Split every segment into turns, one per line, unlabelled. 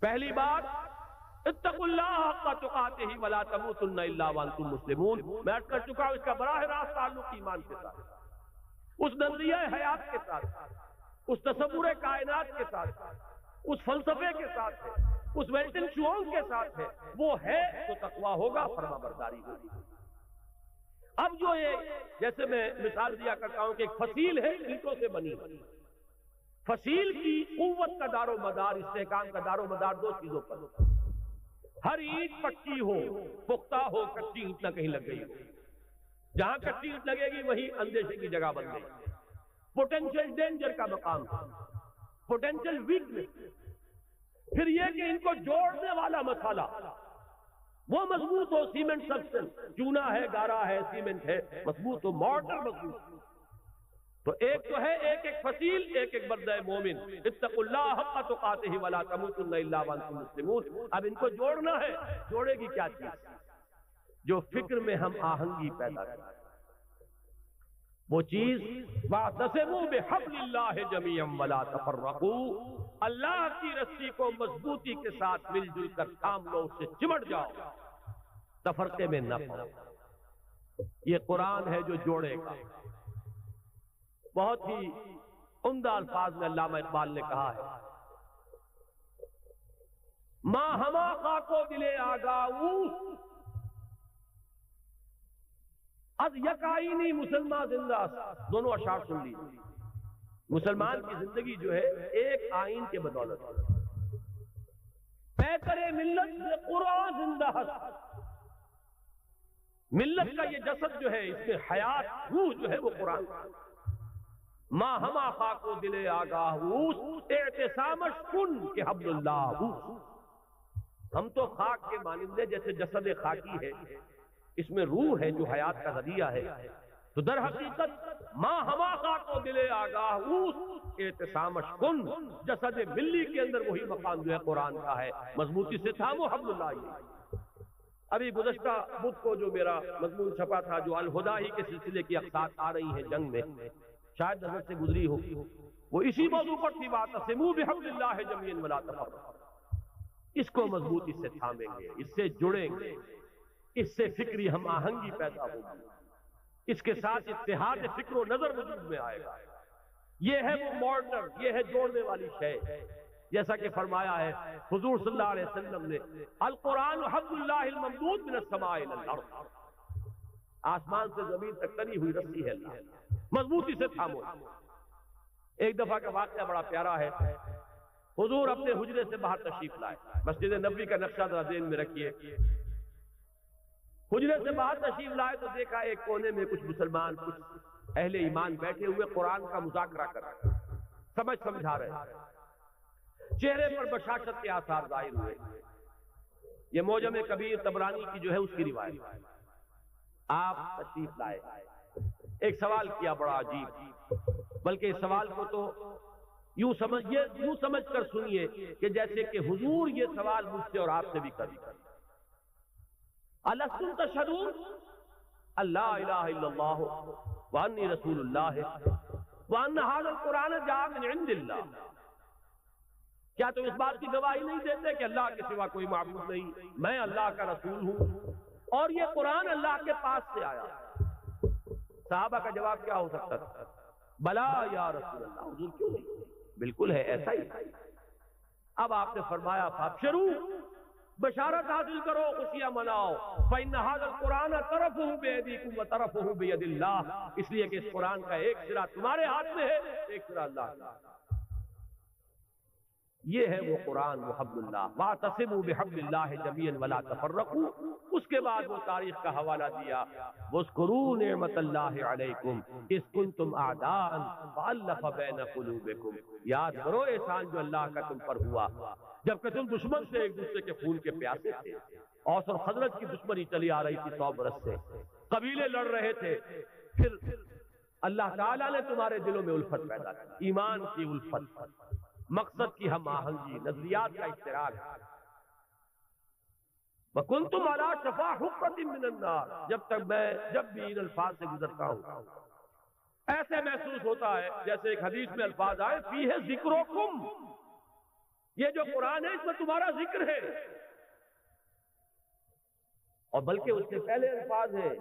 پہلی بات اتقوا اللہ حق تقاتہ ولا تموتن الا وانتم مسلمون، میں عرض کر چکا ہوں اس کا براہ راست تعلق ایمان کے ساتھ، اس نظریہ حیات کے ساتھ، اس تصور کائنات کے ساتھ، اس فلسفے کے ساتھ ہے، اس ویلٹن شوونگ کے ساتھ ہے، وہ ہے تو تقویٰ ہوگا، فرما برداری ہوگی۔ اب جو یہ جیسے میں مثال دیا کرتا ہوں کہ ایک فصیل ہے اینٹوں سے بنی، فصیل کی قوت کا دار و مدار، استحکام کا دار و مدار دو چیزوں پر، ہر اینٹ پکی ہو، پختہ ہو، کچی اینٹ نہ کہیں لگ گئی ہو، جہاں کچی اینٹ لگے گی وہیں اندیشے کی جگہ بن گئی، پوٹینشیل ڈینجر کا مقام، پوٹینشیل ویکنس۔ پھر یہ کہ ان کو جوڑنے والا مسئلہ وہ مضبوط ہو، سیمنٹ سبسٹنس، چونا ہے، گارا ہے، سیمنٹ ہے، مضبوط ہو، مارٹر مضبوط۔ تو ایک تو ہے ایک ایک فصیل، ایک ایک بردہ مومن، اتقوا اللہ حق تقاتہ ولا تموتن الا وانتم مسلمون۔ اب ان کو جوڑنا ہے، جوڑے گی کیا چیز؟ جو فکر میں ہم آہنگی پیدا کریں، وہ چیز واعتصموا بحبل اللہ جمیعا ولا تفرقوا، اللہ کی رسی کو مضبوطی کے ساتھ مل جل کر تھام لو، اس سے چمٹ جاؤ، تفرقے میں نہ پڑو۔ یہ قرآن ہے جو جوڑے گا۔ بہت ہی عمدہ الفاظ میں علامہ اقبال نے کہا ہے، ماں ہما خاکو دلے آگاؤ از یکائینی مسلمان زندہ، دونوں اشعار سن لی۔ مسلمان کی زندگی جو ہے ایک آئین کے بدولت ہے، پیکر ملت سے قرآن زندہ ہے، ملت کا یہ جسد جو ہے اس میں حیات روح جو ہے وہ قرآن۔ ماں ہما خاکو دل آگاہ اعتصامش کن کہ حبل اللہ، ہم تو خاک کے مانندے جیسے جسد خاکی ہے، اس میں روح ہے جو حیات کا ذریعہ ہے، تو در حقیقت ماں ہما خاکو دل آگاہ اعتصامش کن، جسد ملی کے اندر وہی مقام جو ہے قرآن کا ہے، مضبوطی سے تھامو حبل اللہ۔ ابھی گزشتہ بدھ کو جو میرا مضمون چھپا تھا، جو الہدیٰ ہی کے سلسلے کی اقساط آ رہی ہیں جنگ میں، شاید نظر سے گزری ہو، وہ اسی موضوع پر تھی، واعتصموا بحبل اللہ جمیعا ولا تفرقوا۔ اس کو مضبوطی سے تھامیں گے، اس سے جڑیں گے، اس سے فکری ہم آہنگی پیدا ہوگی، اس کے ساتھ اتحاد فکر و نظر وجود میں آئے گا۔ یہ ہے وہ مارٹر، یہ ہے جوڑنے والی شے، جیسا کہ فرمایا ہے حضور صلی اللہ علیہ وسلم نے، القرآن حبل اللہ الممدود من السماء الی الارض، آسمان سے زمین تک تنی ہوئی رسی ہے اللہ، مضبوطی سے تھامو۔ ایک دفعہ کا واقعہ بڑا پیارا ہے، حضور اپنے حجرے سے باہر تشریف لائے، مسجد نبوی کا نقشہ ذرا ذہن میں رکھیے، حجرے سے باہر تشریف لائے تو دیکھا ایک کونے میں کچھ مسلمان، کچھ اہل ایمان بیٹھے ہوئے قرآن کا مذاکرہ کر رہے، سمجھا رہے، چہرے پر بشاشت کے آثار ظاہر ہوئے۔ یہ معجم کبیر طبرانی کی جو ہے اس کی روایت۔ آپ تشریف لائے، ایک سوال کیا بڑا عجیب، بلکہ اس سوال کو تو یوں سمجھ کر سنیے کہ جیسے کہ حضور یہ سوال مجھ سے اور آپ سے بھی کر الستم تشہدون اللہ الہ الا اللہ وانی رسول اللہ وان ھذا القرآن جاء من عند اللہ، کیا تم اس بات کی گواہی نہیں دیتے کہ اللہ کے سوا کوئی معبود نہیں، میں اللہ کا رسول ہوں اور یہ قرآن اللہ کے پاس سے آیا؟ صحابہ کا جواب کیا ہو سکتا تھا؟ بلا یا رسول اللہ، حضور کیوں نہیں، بالکل ہے ایسا ہی۔ اب آپ نے فرمایا فابشروا، بشارت حاصل کرو، خوشیاں مناؤ، فإن هذا القرآن طرفه بأيديكم وطرفه بيد الله، اس لیے کہ اس قرآن کا ایک سرا تمہارے ہاتھ میں ہے، ایک سرا اللہ کا۔ یہ ہے وہ قرآن، وہ حبل اللہ، واعتصموا بحبل اللہ جمیعا ولا تفرقوا۔ اس کے بعد وہ تاریخ کا حوالہ دیا، واذکروا نعمت اللہ علیکم اذ کنتم اعداء فالف بین قلوبکم، یاد کرو احسان جو اللہ کا تم پر ہوا جبکہ تم دشمن سے ایک دوسرے کے خون کے پیاسے تھے۔ اوس اور خزرج کی دشمنی چلی آ رہی تھی 100 برس سے، قبیلے لڑ رہے تھے، پھر اللہ تعالیٰ نے تمہارے دلوں میں الفت پیدا کی، ایمان کی الفت، مقصد کی ہم آہنگی، نظریات کا اشتراک۔ وَكُنْتُمْ عَلَىٰ شَفَا حُفْرَةٍ مِّنَ النَّارِ، جب بھی ان الفاظ سے گزرتا ہوں ایسے محسوس ہوتا ہے جیسے ایک حدیث میں الفاظ آئے فیہ ذکرکم، یہ جو قرآن ہے اس میں تمہارا ذکر ہے، اور بلکہ اس سے پہلے الفاظ ہے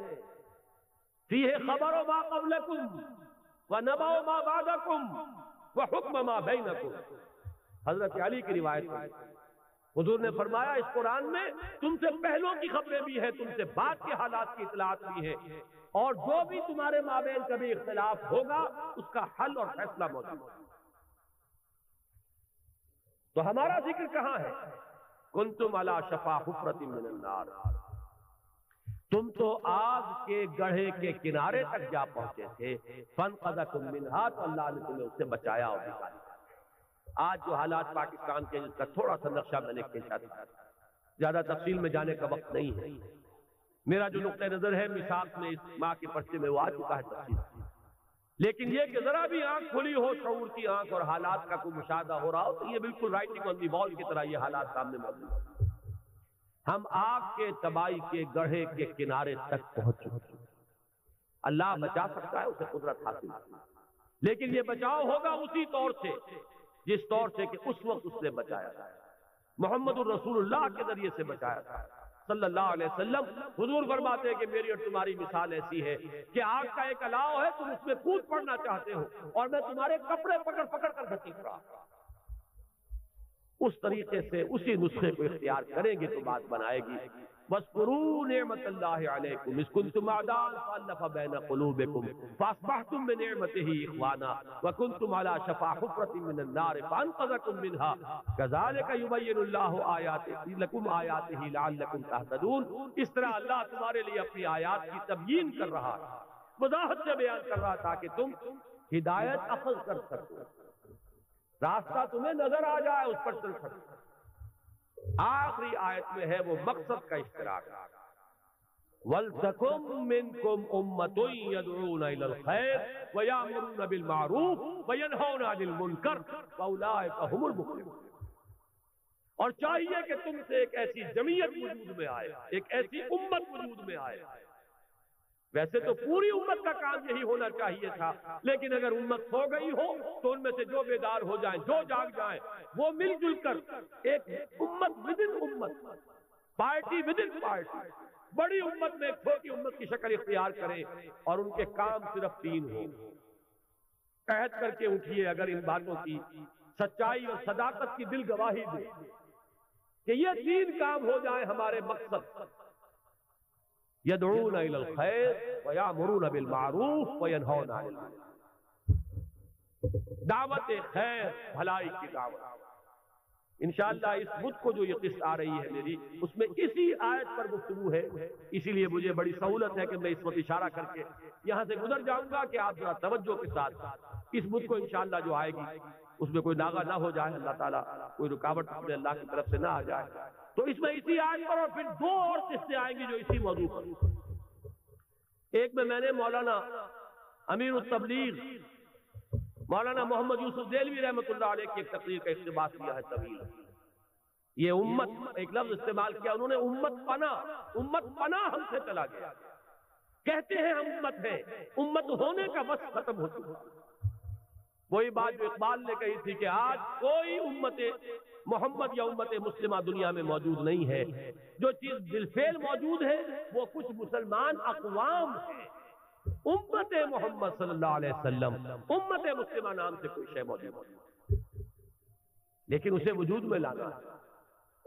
فیہ خبر ما قبلکم ونبأ ما بعدکم وحکم ما بینکم۔ حضرت علی کی روایت ہے، حضور نے فرمایا اس قرآن میں تم سے پہلوں کی خبریں بھی ہیں، تم سے بعد کے حالات کی اطلاعات بھی ہیں، اور جو بھی تمہارے مابین کبھی اختلاف ہوگا اس کا حل اور فیصلہ موجود ہے۔ تو ہمارا ذکر کہاں ہے؟ کنتم علی شفا حفرۃ من النار، تم تو آگ کے گڑھے کے کنارے تک جا پہنچے تھے، فانقذکم منہا، تو اللہ نے تمہیں اس سے بچایا اور نکالا۔ آج جو حالات پاکستان کے، جس کا تھوڑا سا نقشہ میں نے کھینچا تھا، زیادہ تفصیل میں جانے کا وقت نہیں ہے، میرا جو نقطہ نظر ہے میثاق میں اس ماہ کے پرچے میں وہ آ چکا ہے تفصیل، لیکن یہ کہ ذرا بھی آنکھ کھلی ہو، شعور کی آنکھ، اور حالات کا کوئی مشاہدہ ہو رہا ہو، تو یہ بالکل رائٹنگ آن دی وال کی طرح یہ حالات سامنے موجود ہیں۔ ہم آگ کے تباہی کے گڑھے کے کنارے تک پہنچ چکے ہیں۔ اللہ بچا سکتا ہے، اسے قدرت حاصل ہے، لیکن یہ بچاؤ ہوگا اسی طور سے جس طور سے کہ اس وقت اس نے بچایا تھا، محمد الرسول اللہ کے ذریعے سے بچایا تھا صلی اللہ علیہ وسلم۔ حضور فرماتے ہیں کہ میری اور تمہاری مثال ایسی ہے کہ آگ کا ایک الاؤ ہے، تم اس میں کود پڑنا چاہتے ہو اور میں تمہارے کپڑے پکڑ پکڑ کر دھکیل رہا ہوں۔ اس طریقے سے اسی نسخے کو اختیار کریں گے تو بات بنائے گی۔ وَاذْكُرُوا نِعْمَةَ اللَّهِ عَلَيْكُمْ إِذْ كُنْتُمْ أَعْدَاءً فَأَلَّفَ بَيْنَ قُلُوبِكُمْ فَأَصْبَحْتُمْ بِنِعْمَتِهِ إِخْوَانًا وَكُنْتُمْ عَلَى شَفَا حُفْرَةٍ مِّنَ النَّارِ فَأَنقَذَكُم مِّنْهَا كَذَلِكَ يُبَيِّنُ اللَّهُ آيَاتِهِ لَكُمْ آيَاتِهِ لَعَلَّكُمْ تَهْتَدُونَ۔ اس طرح اللہ تمہارے لیے اپنی آیات کی تبیین کر رہا ہے، وضاحت سے بیان کر رہا تھا کہ تم ہدایت اخذ کر سکو، راستہ تمہیں نظر آ جائے، اس پر چل سکو۔ آخری آیت میں ہے وہ مقصد کا اشتراک، وَلْتَكُن مِّنكُمْ أُمَّةٌ يَدْعُونَ إِلَى الْخَيْرِ وَيَأْمُرُونَ بِالْمَعْرُوفِ وَيَنْهَوْنَ عَنِ الْمُنكَرِ وَأُولَٰئِكَ هُمُ الْمُفْلِحُونَ۔ اور چاہیے کہ تم سے ایک ایسی جمعیت وجود میں آئے، ایک ایسی امت وجود میں آئے۔ ویسے تو پوری امت کا کام یہی ہونا چاہیے تھا، لیکن اگر امت سو گئی ہو تو ان میں سے جو بیدار ہو جائیں، جو جاگ جائیں، وہ مل جل کر ایک امت ودن امت، پارٹی ودن پارٹی، بڑی امت میں ایک چھوٹی امت کی شکل اختیار کریں، اور ان کے کام صرف 3 ہو۔ عہد کر کے اٹھیے اگر ان باتوں کی سچائی اور صداقت کی دل گواہی دے کہ یہ 3 کام ہو جائیں ہمارے مقصد، يدعون الى الخير ويأمرون بالمعروف وينهون عن المنكر، دعوت خیر، بھلائی کی دعوت۔ انشاءاللہ اس بدھ کو جو یہ قسط آ رہی ہے میری، اس میں اسی آیت پر گفتگو ہے، اسی لیے مجھے بڑی سہولت ہے کہ میں اس وقت اشارہ کر کے یہاں سے گزر جاؤں گا کہ آپ ذرا توجہ کے ساتھ اس بدھ کو انشاءاللہ جو آئے گی اس میں کوئی داغا نہ ہو جائے، اللہ تعالیٰ کوئی رکاوٹ اپنے اللہ کی طرف سے نہ آ جائے۔ تو اس میں اسی آیت پر اور پھر 2 اور قسطیں آئیں گی جو اسی موضوع پر۔ ایک میں نے مولانا امیر التبلیغ مولانا محمد یوسف دہلوی رحمۃ اللہ علیہ کی ایک تقریر کا اقتباس کیا ہے طویل۔ یہ امت، ایک لفظ استعمال کیا انہوں نے، امت پناہ ہم سے چلا گیا۔ کہتے ہیں ہم امت ہیں، امت ہونے کا وقت ختم ہو چکا۔ وہی بات جو اقبال نے کہی تھی کہ آج کوئی امت محمد یا امت مسلمہ دنیا میں موجود نہیں ہے، جو چیز بالفعل موجود ہے وہ کچھ مسلمان اقوام ہیں، امت محمد صلی اللہ علیہ وسلم، امت مسلمہ نام سے کوئی شے موجود ہے، لیکن اسے وجود میں لانا،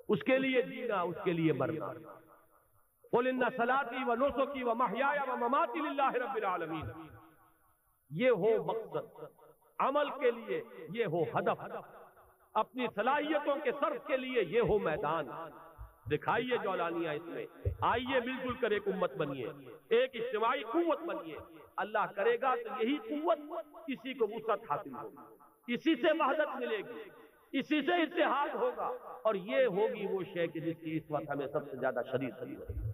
اس کے لیے جینا، اس کے لیے مرنا۔ قُلْ إِنَّ صَلَاتِي وَنُسُكِي وَمَحْيَايَ وَمَمَاتِي لِلَّهِ رَبِّ الْعَالَمِينَ۔ یہ ہو مقصد، عمل کے لیے یہ ہو ہدف، اپنی صلاحیتوں کے صرف کے لیے یہ ہو میدان۔ دکھائیے جولانیاں اس میں، آئیے مل جل کر ایک امت بنیے، ایک اجتماعی قوت بنیے۔ اللہ کرے گا تو یہی قوت اسی کو وسعت حاصل ہوگی، اسی سے وحدت ملے گی، اسی سے اتحاد ہوگا، اور یہ ہوگی وہ شے کہ جس کی اس وقت ہمیں سب سے زیادہ شدید ضرورت ہے۔